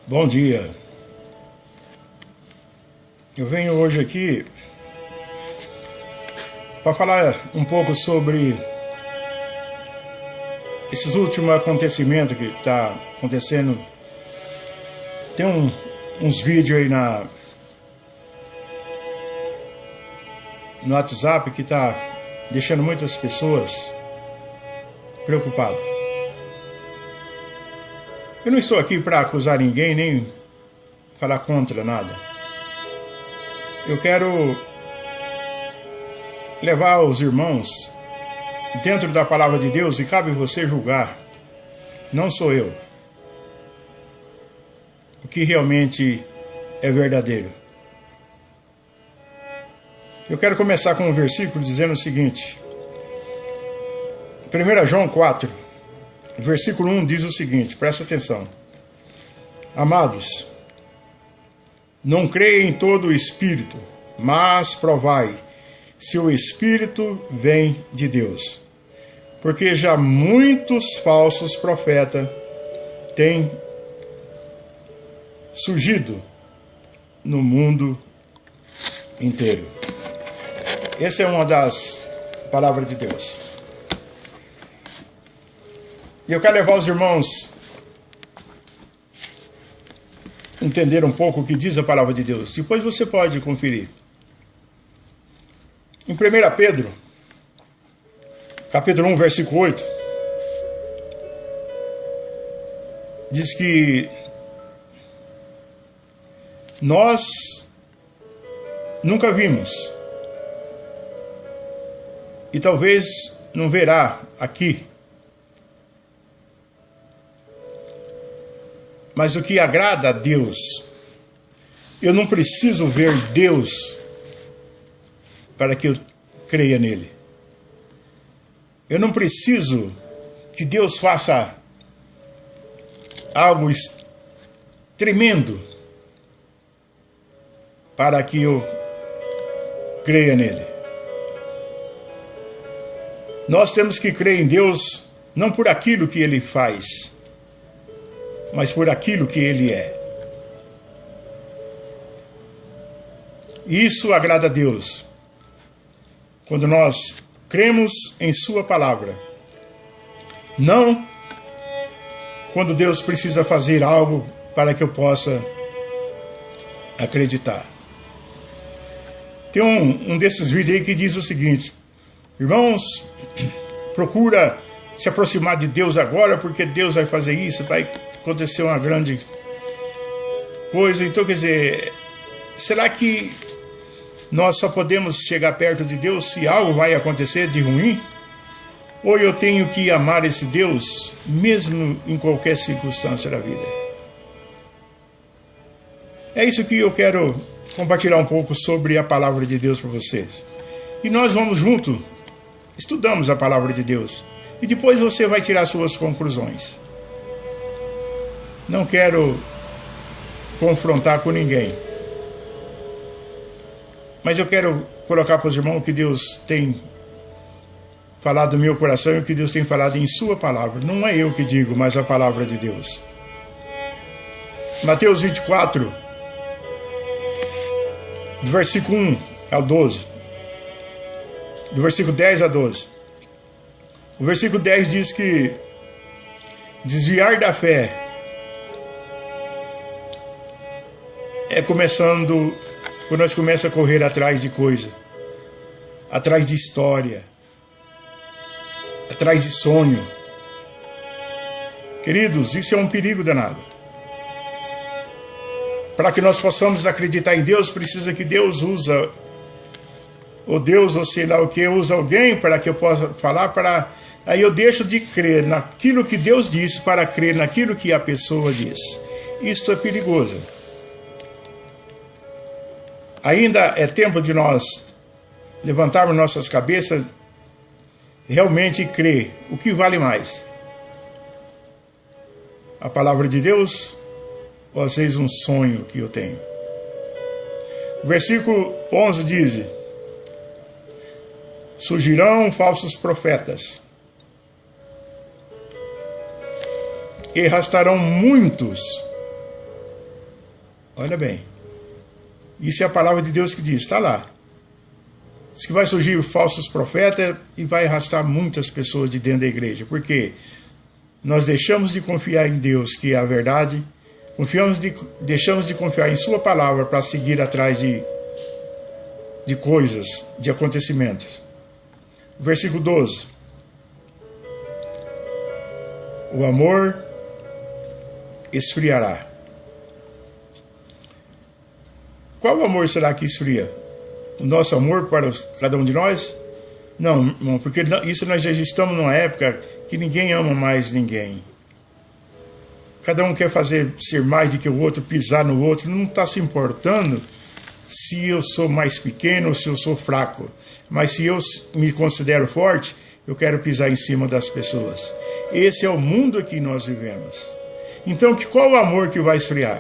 Bom dia. Eu venho hoje aqui para falar um pouco sobre esses últimos acontecimentos que está acontecendo. Tem uns vídeos aí no WhatsApp que está deixando muitas pessoas preocupadas. Eu não estou aqui para acusar ninguém, nem falar contra nada. Eu quero levar os irmãos dentro da palavra de Deus e cabe você julgar. Não sou eu. O que realmente é verdadeiro. Eu quero começar com um versículo dizendo o seguinte. 1 João 4. Versículo 1 diz o seguinte, presta atenção. Amados, não creia em todo o Espírito, mas provai se o Espírito vem de Deus. Porque já muitos falsos profetas têm surgido no mundo inteiro. Essa é uma das palavras de Deus. E eu quero levar os irmãos a entender um pouco o que diz a palavra de Deus. Depois você pode conferir. Em 1 Pedro, capítulo 1, versículo 8, diz que nós nunca vimos e talvez não verá aqui, mas o que agrada a Deus. Eu não preciso ver Deus para que eu creia nele. Eu não preciso que Deus faça algo tremendo para que eu creia nele. Nós temos que crer em Deus não por aquilo que ele faz, mas por aquilo que ele é. Isso agrada a Deus. Quando nós cremos em sua palavra. Não quando Deus precisa fazer algo para que eu possa acreditar. Tem um desses vídeos aí que diz o seguinte: irmãos, procura se aproximar de Deus agora, porque Deus vai fazer isso, vai acontecer uma grande coisa. Então, quer dizer, será que nós só podemos chegar perto de Deus se algo vai acontecer de ruim? Ou eu tenho que amar esse Deus, mesmo em qualquer circunstância da vida? É isso que eu quero compartilhar um pouco sobre a palavra de Deus para vocês. E nós vamos junto, estudamos a palavra de Deus. E depois você vai tirar suas conclusões. Não quero confrontar com ninguém. Mas eu quero colocar para os irmãos o que Deus tem falado no meu coração e o que Deus tem falado em sua palavra. Não é eu que digo, mas a palavra de Deus. Mateus 24, do versículo 1 ao 12. Do versículo 10 a 12. O versículo 10 diz que desviar da fé é quando nós começamos a correr atrás de coisa, atrás de história, atrás de sonho. Queridos, isso é um perigo danado. Para que nós possamos acreditar em Deus, precisa que Deus usa, ou Deus, ou sei lá o que, usa alguém para que eu possa falar, aí eu deixo de crer naquilo que Deus diz para crer naquilo que a pessoa diz. Isto é perigoso. Ainda é tempo de nós levantarmos nossas cabeças realmente e crer. O que vale mais? A palavra de Deus ou às vezes um sonho que eu tenho? O versículo 11 diz: surgirão falsos profetas e arrastarão muitos Olha bem. Isso é a palavra de Deus que diz, está lá. Diz que vai surgir falsos profetas e vai arrastar muitas pessoas de dentro da igreja. Por quê? Nós deixamos de confiar em Deus, que é a verdade, deixamos de confiar em sua palavra para seguir atrás de coisas, de acontecimentos. Versículo 12. O amor esfriará. Qual amor será que esfria? O nosso amor para cada um de nós? Não, irmão, porque isso nós já estamos numa época que ninguém ama mais ninguém. Cada um quer ser mais do que o outro, pisar no outro, não está se importando se eu sou mais pequeno ou se eu sou fraco. Mas se eu me considero forte, eu quero pisar em cima das pessoas. Esse é o mundo que nós vivemos. Então, qual o amor que vai esfriar?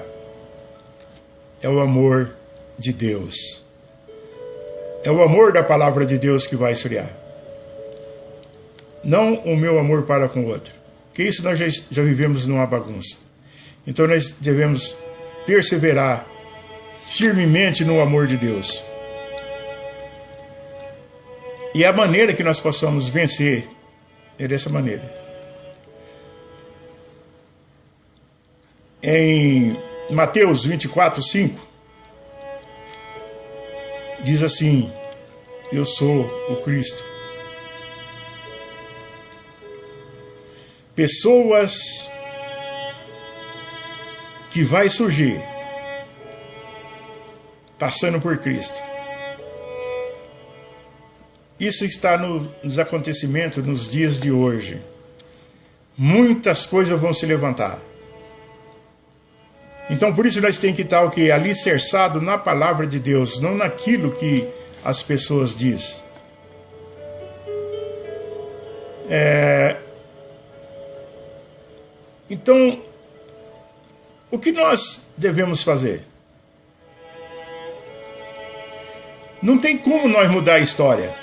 É o amor de Deus. É o amor da palavra de Deus que vai esfriar. Não o meu amor para com o outro. Porque isso nós já vivemos numa bagunça. Então nós devemos perseverar firmemente no amor de Deus. E a maneira que nós possamos vencer é dessa maneira. Em Mateus 24, 5, diz assim: eu sou o Cristo. Pessoas que vai surgir passando por Cristo. Isso está nos acontecimentos nos dias de hoje. Muitas coisas vão se levantar. Então por isso nós temos que estar alicerçado na palavra de Deus, não naquilo que as pessoas dizem. Então, o que nós devemos fazer? Não tem como nós mudar a história.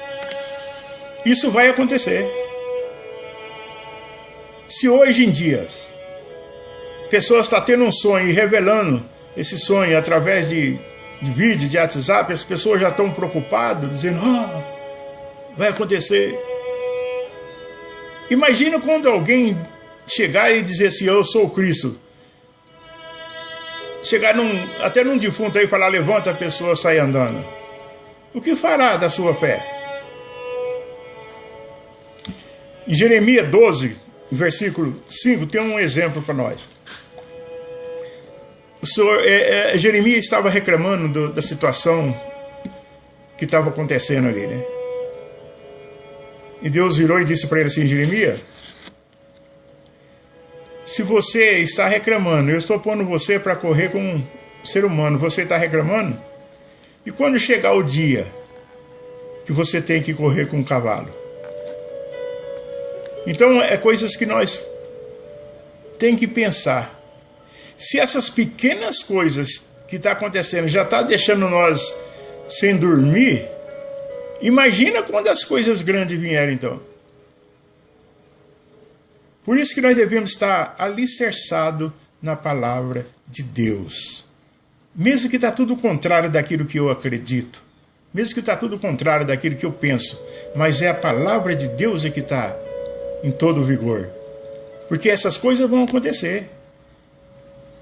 Isso vai acontecer. Se hoje em dia pessoas estão tendo um sonho e revelando esse sonho através de vídeo, de WhatsApp, as pessoas já estão preocupadas, dizendo, vai acontecer. Imagina quando alguém chegar e dizer assim, eu sou o Cristo. Chegar até num defunto aí e falar, levanta, a pessoa sai andando. O que fará da sua fé? Em Jeremias 12, versículo 5, tem um exemplo para nós. O senhor, Jeremias estava reclamando da situação que estava acontecendo ali, né? E Deus virou e disse para ele assim, Jeremias, se você está reclamando, eu estou pondo você para correr com um ser humano, você está reclamando? E quando chegar o dia que você tem que correr com um cavalo? Então, é coisas que nós temos que pensar. Se essas pequenas coisas que estão acontecendo já estão deixando nós sem dormir, imagina quando as coisas grandes vierem, então. Por isso que nós devemos estar alicerçados na palavra de Deus. Mesmo que está tudo contrário daquilo que eu acredito. Mesmo que está tudo contrário daquilo que eu penso. Mas é a palavra de Deus que está em todo vigor. Porque essas coisas vão acontecer.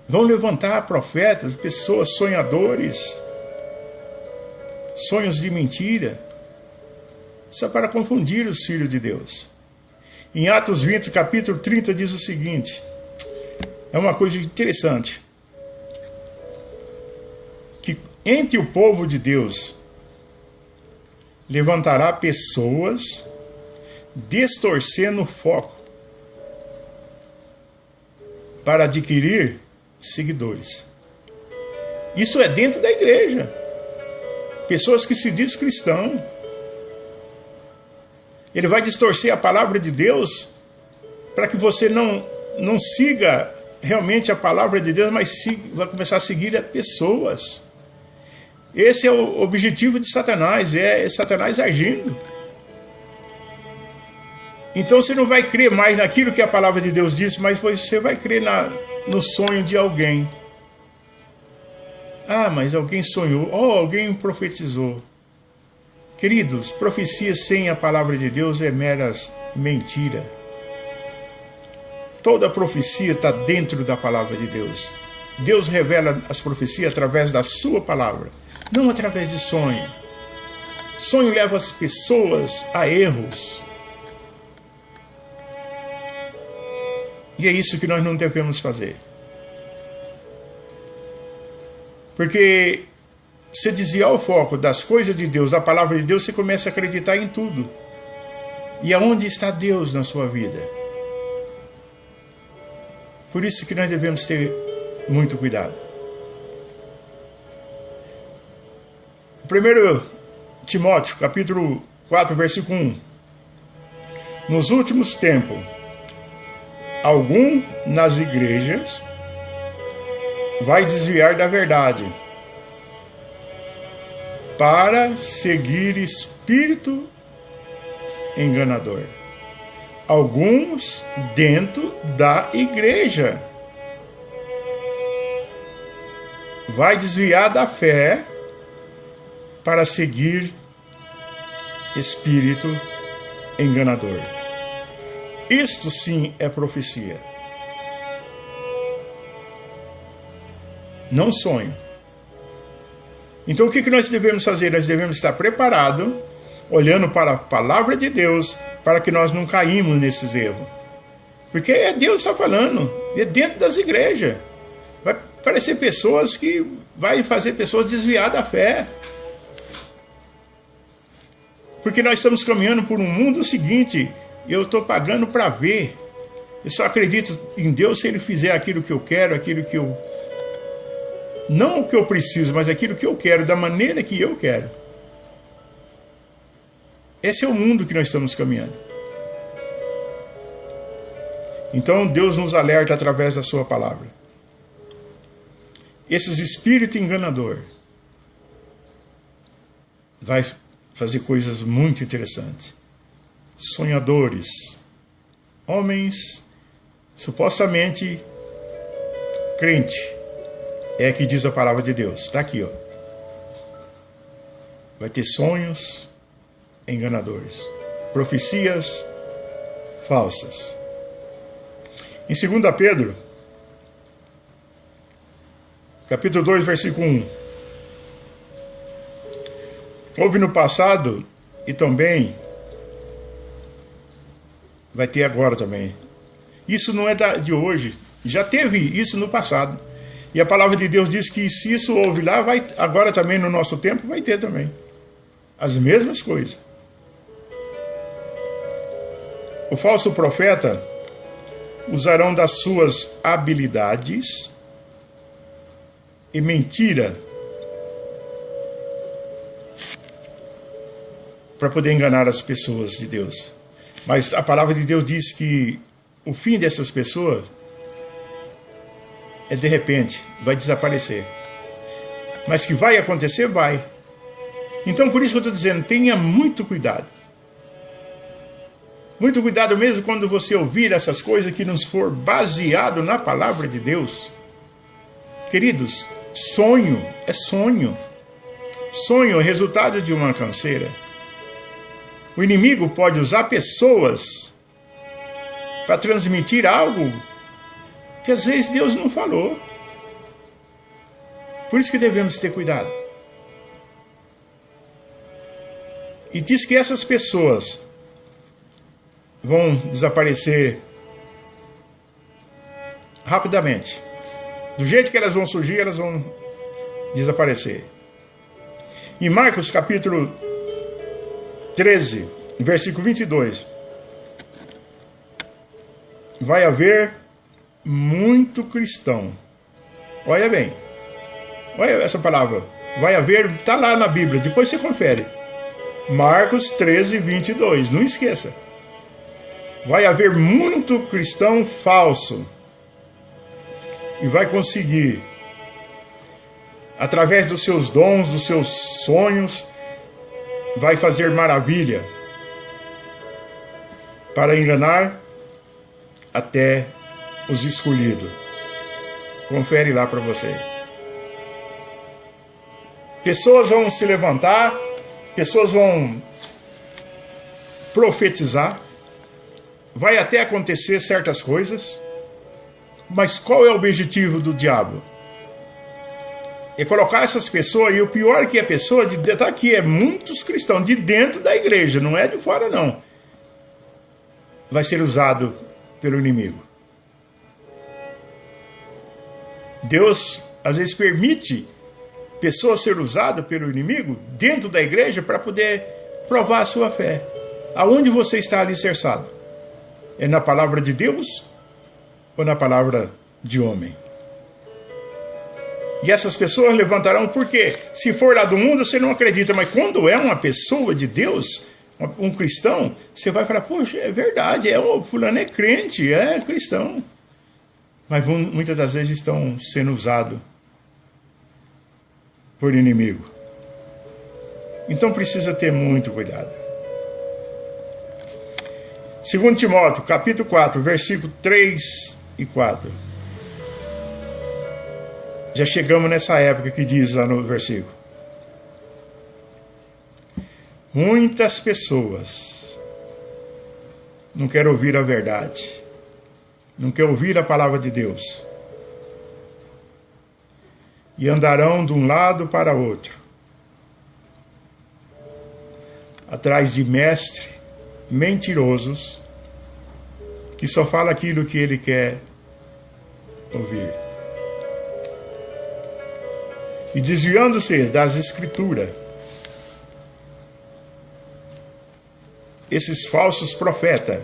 Vão levantar profetas, pessoas sonhadores. Sonhos de mentira. Só para confundir os filhos de Deus. Em Atos 20, capítulo 30, diz o seguinte. É uma coisa interessante. Que entre o povo de Deus levantará pessoas distorcendo o foco para adquirir seguidores. Isso é dentro da igreja. Pessoas que se diz cristão. Ele vai distorcer a palavra de Deus para que você não siga realmente a palavra de Deus, mas vai começar a seguir pessoas. Esse é o objetivo de Satanás, é Satanás agindo. Então você não vai crer mais naquilo que a palavra de Deus diz, mas você vai crer no sonho de alguém. Ah, mas alguém sonhou, alguém profetizou. Queridos, profecias sem a palavra de Deus é meras mentira. Toda profecia está dentro da palavra de Deus. Deus revela as profecias através da sua palavra, não através de sonho. Sonho leva as pessoas a erros. E é isso que nós não devemos fazer. Porque se desviar o foco das coisas de Deus, da palavra de Deus, você começa a acreditar em tudo. E aonde está Deus na sua vida? Por isso que nós devemos ter muito cuidado. 1 Timóteo, capítulo 4, versículo 1. Nos últimos tempos, algum nas igrejas vai desviar da verdade para seguir espírito enganador. Alguns dentro da igreja vai desviar da fé para seguir espírito enganador. Isto sim é profecia. Não sonho. Então o que nós devemos fazer? Nós devemos estar preparados, olhando para a palavra de Deus, para que nós não caímos nesses erros. Porque é Deus que está falando, é dentro das igrejas. Vai aparecer pessoas que vai fazer pessoas desviar da fé. Porque nós estamos caminhando por um mundo seguinte, eu estou pagando para ver. Eu só acredito em Deus se Ele fizer aquilo que eu quero, aquilo que eu... Não o que eu preciso, mas aquilo que eu quero, da maneira que eu quero. Esse é o mundo que nós estamos caminhando. Então Deus nos alerta através da sua palavra. Esses espíritos enganadores vai fazer coisas muito interessantes. Sonhadores, homens supostamente crente. É que diz a palavra de Deus. Está aqui, ó. Vai ter sonhos enganadores. Profecias falsas. Em 2 Pedro, capítulo 2, versículo 1. Houve no passado e também vai ter agora também. Isso não é de hoje. Já teve isso no passado. E a palavra de Deus diz que se isso houve lá, vai, agora também no nosso tempo vai ter também. As mesmas coisas. O falso profeta usarão das suas habilidades e mentira para poder enganar as pessoas de Deus. Mas a palavra de Deus diz que o fim dessas pessoas é de repente, vai desaparecer. Mas que vai acontecer, vai. Então por isso que eu estou dizendo, tenha muito cuidado. Muito cuidado mesmo quando você ouvir essas coisas que não for baseado na palavra de Deus. Queridos, sonho é sonho. Sonho é resultado de uma canseira. O inimigo pode usar pessoas para transmitir algo que às vezes Deus não falou. Por isso que devemos ter cuidado. E diz que essas pessoas vão desaparecer rapidamente. Do jeito que elas vão surgir, elas vão desaparecer. Em Marcos capítulo 13, versículo 22, vai haver muito cristão. Olha bem. Olha essa palavra. Vai haver, está lá na Bíblia, depois você confere. Marcos 13, 22. Não esqueça. Vai haver muito cristão falso. E vai conseguir, através dos seus dons, dos seus sonhos, vai fazer maravilha para enganar até os escolhidos. Confere lá para você. Pessoas vão se levantar, pessoas vão profetizar, vai até acontecer certas coisas, mas qual é o objetivo do diabo? É colocar essas pessoas, e o pior é que a pessoa de dentro, aqui é muitos cristãos de dentro da igreja, não é de fora não, vai ser usado pelo inimigo. Deus às vezes permite pessoas ser usadas pelo inimigo dentro da igreja para poder provar a sua fé. Aonde você está alicerçado? É na palavra de Deus ou na palavra de homem? E essas pessoas levantarão, porque se for lá do mundo você não acredita, mas quando é uma pessoa de Deus, um cristão, você vai falar, poxa, é verdade, o fulano é crente, é cristão. Mas muitas das vezes estão sendo usados por inimigo. Então precisa ter muito cuidado. 2 Timóteo, capítulo 4, versículo 3 e 4. Já chegamos nessa época que diz lá no versículo. Muitas pessoas não querem ouvir a verdade, não querem ouvir a palavra de Deus, e andarão de um lado para outro, atrás de mestres mentirosos, que só fala aquilo que ele quer ouvir. E desviando-se das escrituras, esses falsos profetas,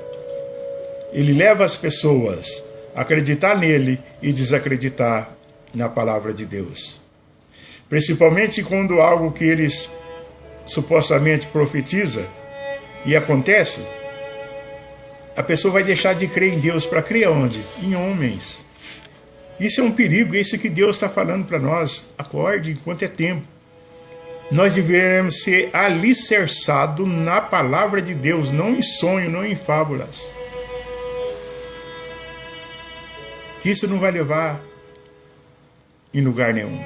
ele leva as pessoas a acreditar nele e desacreditar na palavra de Deus. Principalmente quando algo que eles supostamente profetiza e acontece, a pessoa vai deixar de crer em Deus para crer onde? Em homens. Isso é um perigo, isso que Deus está falando para nós. Acorde enquanto é tempo. Nós devemos ser alicerçados na palavra de Deus, não em sonho, não em fábulas. Que isso não vai levar em lugar nenhum.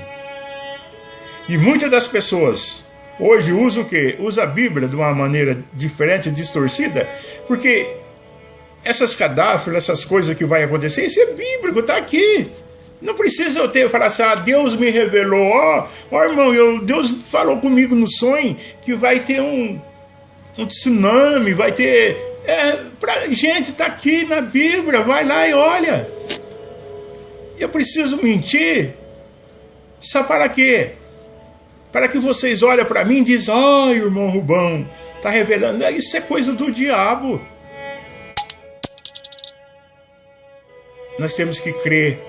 E muitas das pessoas hoje usam o quê? Usa a Bíblia de uma maneira diferente, distorcida, porque essas cadáveres, essas coisas que vai acontecer, isso é bíblico, está aqui. Não precisa eu falar assim, Deus me revelou, irmão, Deus falou comigo no sonho que vai ter um tsunami, vai ter... gente, está aqui na Bíblia, vai lá e olha. Eu preciso mentir? Só para quê? Para que vocês olhem para mim e dizem, irmão Rubão, está revelando, isso é coisa do diabo. Nós temos que crer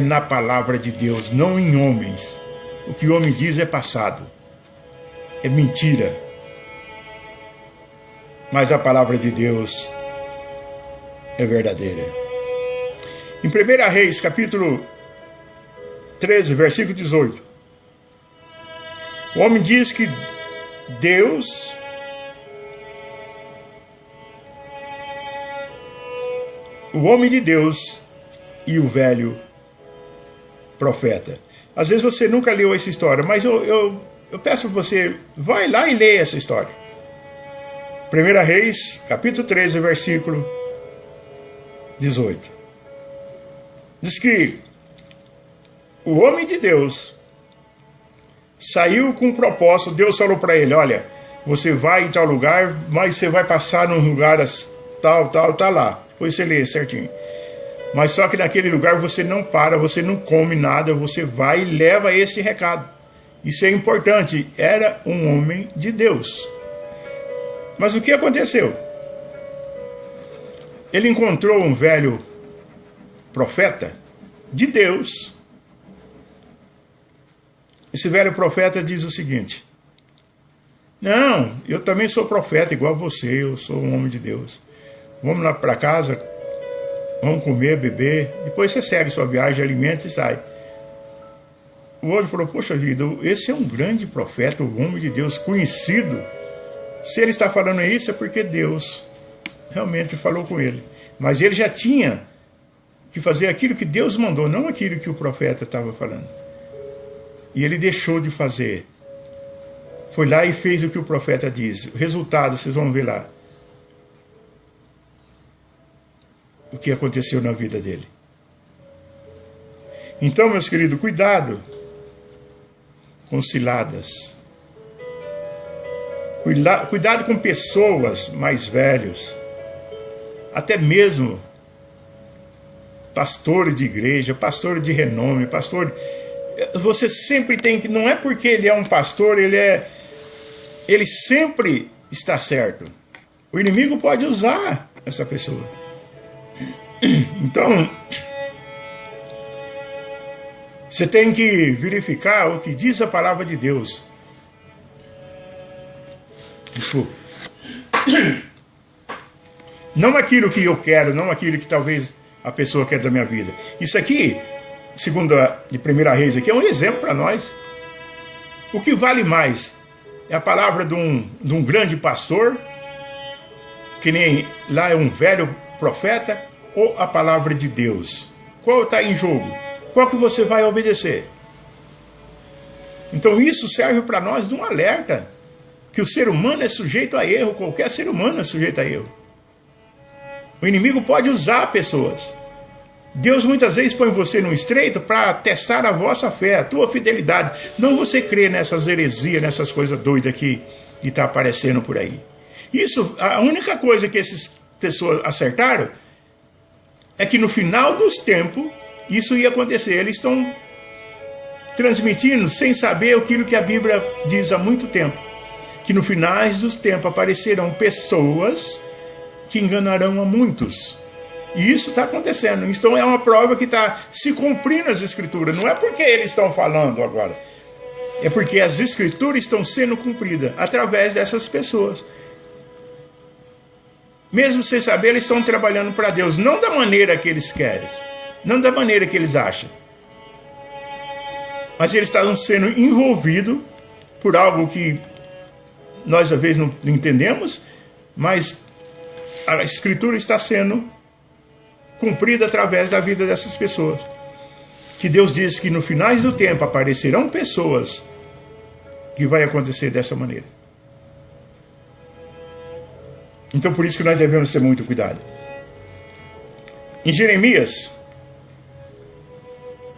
na palavra de Deus, não em homens. O que o homem diz é passado, é mentira. Mas a palavra de Deus é verdadeira. Em 1 Reis, capítulo 13, versículo 18, o homem diz que Deus o homem de Deus e o velho profeta. Às vezes você nunca leu essa história, mas eu peço para você, vai lá e leia essa história. 1 Reis, capítulo 13, versículo 18. Diz que o homem de Deus saiu com um propósito. Deus falou para ele, olha, você vai em tal lugar, mas você vai passar num lugar tal lá. Depois você lê certinho. Mas só que naquele lugar você não para, você não come nada, você vai e leva esse recado. Isso é importante. Era um homem de Deus. Mas o que aconteceu? Ele encontrou um velho profeta de Deus. Esse velho profeta diz o seguinte: não, eu também sou profeta igual você, eu sou um homem de Deus. Vamos lá para casa, vamos comer, beber, depois você segue sua viagem, alimenta e sai. O outro falou, poxa vida, esse é um grande profeta, um homem de Deus conhecido. Se ele está falando isso é porque Deus realmente falou com ele. Mas ele já tinha que fazer aquilo que Deus mandou, não aquilo que o profeta estava falando. E ele deixou de fazer. Foi lá e fez o que o profeta diz. O resultado, vocês vão ver lá. O que aconteceu na vida dele. Então, meus queridos, cuidado com ciladas. Cuidado com pessoas mais velhos. Até mesmo pastores de igreja, pastores de renome, pastor. Você sempre tem que... Não é porque ele é um pastor, ele sempre está certo. O inimigo pode usar essa pessoa. Então, você tem que verificar o que diz a palavra de Deus. Desculpa. Não aquilo que eu quero, não aquilo que talvez a pessoa quer da minha vida. Isso aqui, segundo a de 1 Reis, aqui é um exemplo para nós. O que vale mais é a palavra de um grande pastor, que nem lá é um velho profeta, ou a palavra de Deus? Qual está em jogo? Qual que você vai obedecer? Então isso serve para nós de um alerta, que o ser humano é sujeito a erro, qualquer ser humano é sujeito a erro. O inimigo pode usar pessoas. Deus muitas vezes põe você no estreito para testar a vossa fé, a tua fidelidade. Não você crer nessas heresias, nessas coisas doidas que está aparecendo por aí. Isso, a única coisa que essas pessoas acertaram é que no final dos tempos isso ia acontecer. Eles estão transmitindo sem saber aquilo que a Bíblia diz há muito tempo. Que no finais dos tempos aparecerão pessoas que enganarão a muitos. E isso está acontecendo. Então é uma prova que está se cumprindo as Escrituras. Não é porque eles estão falando agora. É porque as Escrituras estão sendo cumpridas através dessas pessoas. Mesmo sem saber, eles estão trabalhando para Deus. Não da maneira que eles querem. Não da maneira que eles acham. Mas eles estão sendo envolvidos por algo que nós às vezes não entendemos. Mas a Escritura está sendo cumprida através da vida dessas pessoas. Que Deus diz que no finais do tempo aparecerão pessoas que vai acontecer dessa maneira. Então por isso que nós devemos ter muito cuidado. Em Jeremias,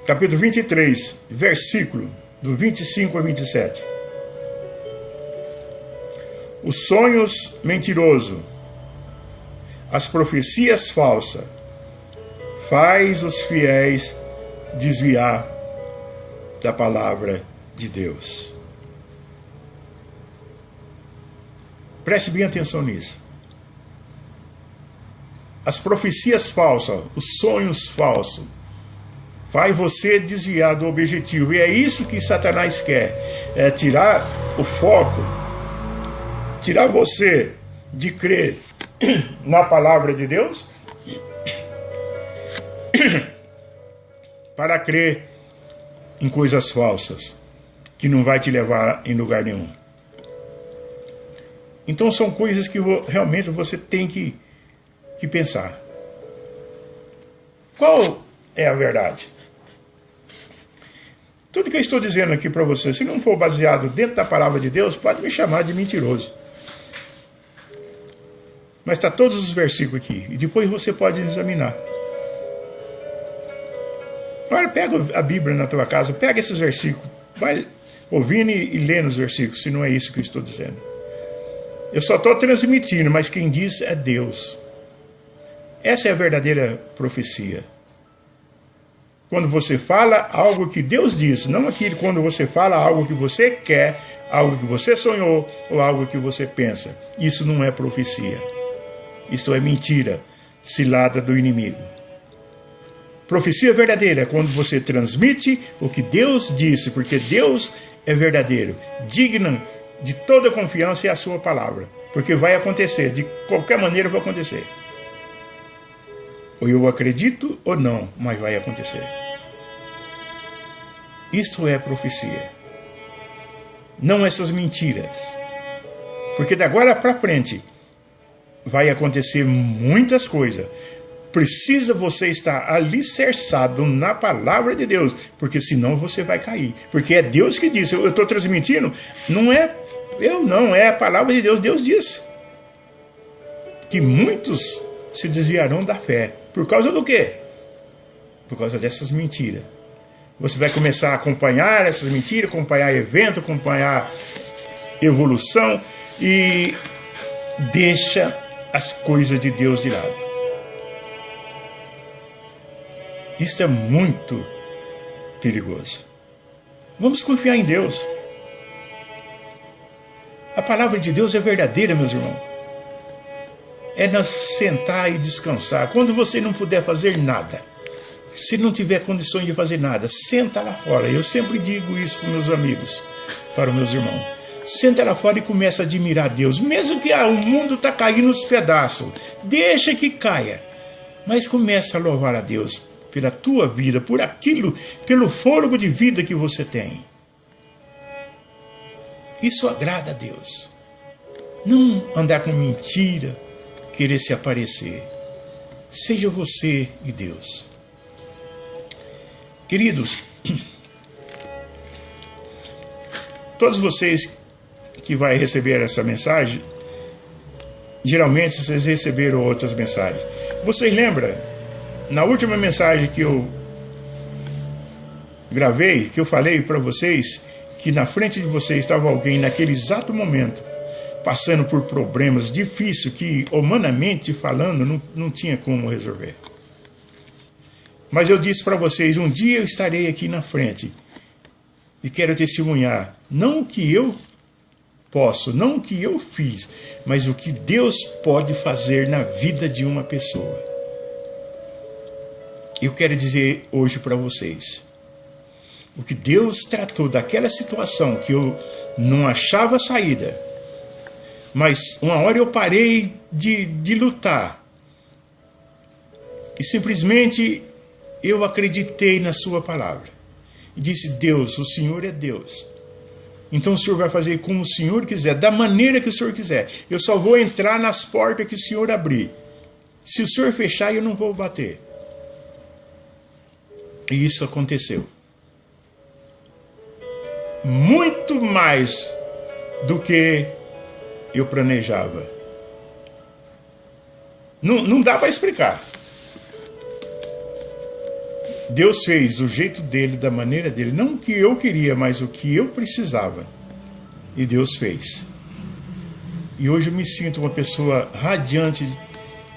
capítulo 23, versículo do 25 a 27. Os sonhos mentirosos, as profecias falsas, faz os fiéis desviar da palavra de Deus. Preste bem atenção nisso. As profecias falsas, os sonhos falsos, faz você desviar do objetivo. E é isso que Satanás quer. É tirar o foco, tirar você de crer na palavra de Deus para crer em coisas falsas que não vai te levar em lugar nenhum. Então são coisas que realmente você tem que pensar. Qual é a verdade? Tudo que eu estou dizendo aqui para você, se não for baseado dentro da palavra de Deus, pode me chamar de mentiroso. Mas está todos os versículos aqui. E depois você pode examinar. Agora pega a Bíblia na tua casa, pega esses versículos, vai ouvindo e lendo os versículos, se não é isso que eu estou dizendo. Eu só estou transmitindo, mas quem diz é Deus. Essa é a verdadeira profecia. Quando você fala algo que Deus diz, não aquilo quando você fala algo que você quer, algo que você sonhou ou algo que você pensa. Isso não é profecia. Isso é mentira, cilada do inimigo. Profecia verdadeira é quando você transmite o que Deus disse, porque Deus é verdadeiro, digno de toda confiança é a sua palavra, porque vai acontecer, de qualquer maneira vai acontecer. Ou eu acredito ou não, mas vai acontecer. Isto é profecia. Não essas mentiras. Porque de agora para frente vai acontecer muitas coisas. precisa você estar alicerçado na palavra de Deus, porque senão você vai cair. Porque é Deus que disse, eu estou transmitindo, não é eu não, é a palavra de Deus. Deus disse que muitos se desviarão da fé. Por causa do quê? Por causa dessas mentiras. Você vai começar a acompanhar essas mentiras, acompanhar evento, acompanhar evolução e deixa as coisas de Deus de lado. Isso é muito perigoso. Vamos confiar em Deus. A palavra de Deus é verdadeira, meus irmãos. É nós sentar e descansar. Quando você não puder fazer nada, se não tiver condições de fazer nada, senta lá fora. Eu sempre digo isso para meus amigos, para os meus irmãos. Senta lá fora e começa a admirar Deus. Mesmo que o mundo está caindo nos pedaços, deixa que caia. Mas começa a louvar a Deus pela tua vida, por aquilo, pelo fôlego de vida que você tem. Isso agrada a Deus. Não andar com mentira, querer se aparecer. Seja você e Deus. Queridos, todos vocês que vai receber essa mensagem, geralmente vocês receberam outras mensagens. Vocês lembram, na última mensagem que eu gravei, que eu falei para vocês, que na frente de vocês estava alguém naquele exato momento, passando por problemas difíceis que, humanamente falando, não tinha como resolver. Mas eu disse para vocês, um dia eu estarei aqui na frente e quero testemunhar, não o que eu posso, não o que eu fiz, mas o que Deus pode fazer na vida de uma pessoa. Eu quero dizer hoje para vocês, o que Deus tratou daquela situação que eu não achava saída, mas uma hora eu parei de lutar e simplesmente eu acreditei na sua palavra e disse, Deus, o Senhor é Deus. Então o Senhor vai fazer como o Senhor quiser, da maneira que o Senhor quiser. Eu só vou entrar nas portas que o Senhor abrir. Se o Senhor fechar, eu não vou bater. E isso aconteceu. Muito mais do que eu planejava. Não dá para explicar. Deus fez do jeito dele, da maneira dele, não o que eu queria, mas o que eu precisava. E Deus fez. E hoje eu me sinto uma pessoa radiante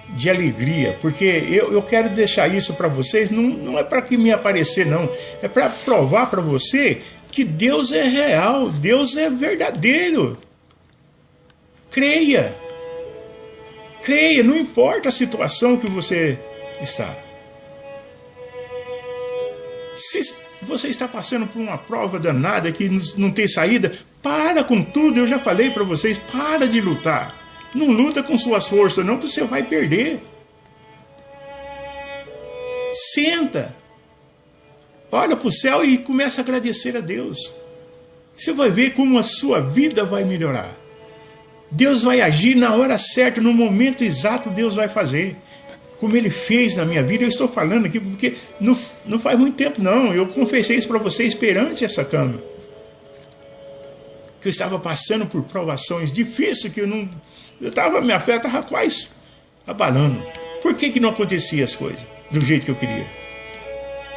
de alegria, porque eu quero deixar isso para vocês, não é para que me aparecer, não. É para provar para você que Deus é real, Deus é verdadeiro. Creia. Creia, não importa a situação que você está. Se você está passando por uma prova danada que não tem saída, para com tudo, eu já falei para vocês, para de lutar. Não luta com suas forças, não, porque você vai perder. Senta, olha para o céu e começa a agradecer a Deus. Você vai ver como a sua vida vai melhorar. Deus vai agir na hora certa, no momento exato, Deus vai fazer. Como Ele fez na minha vida, eu estou falando aqui porque não faz muito tempo não, eu confessei isso para vocês perante essa câmera. Que eu estava passando por provações difíceis, que minha fé estava quase abalando. Por que não acontecia as coisas do jeito que eu queria?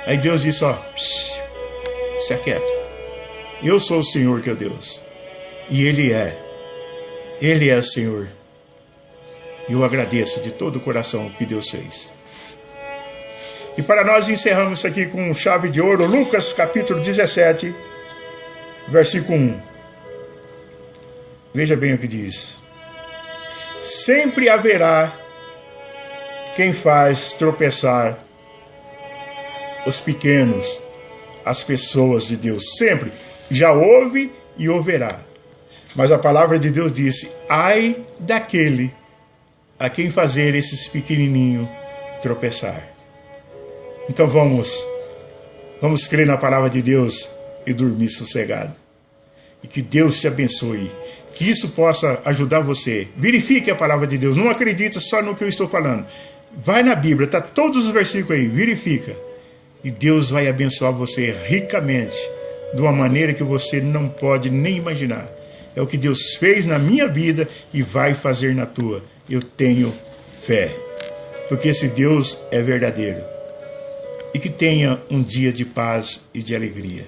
Aí Deus disse, ó, se aquieta. Eu sou o Senhor teu Deus. E Ele é o Senhor. E eu agradeço de todo o coração o que Deus fez. E para nós encerramos isso aqui com chave de ouro, Lucas capítulo 17, versículo 1. Veja bem o que diz. Sempre haverá quem faz tropeçar os pequenos, as pessoas de Deus. Sempre. Já houve e houverá. Mas a palavra de Deus disse, ai daquele a quem fazer esses pequenininhos tropeçar. Então vamos crer na palavra de Deus e dormir sossegado. E que Deus te abençoe. Que isso possa ajudar você. Verifique a palavra de Deus. Não acredite só no que eu estou falando. Vai na Bíblia, tá todos os versículos aí, verifica. E Deus vai abençoar você ricamente, de uma maneira que você não pode nem imaginar. É o que Deus fez na minha vida e vai fazer na tua. Eu tenho fé, porque esse Deus é verdadeiro. E que tenha um dia de paz e de alegria.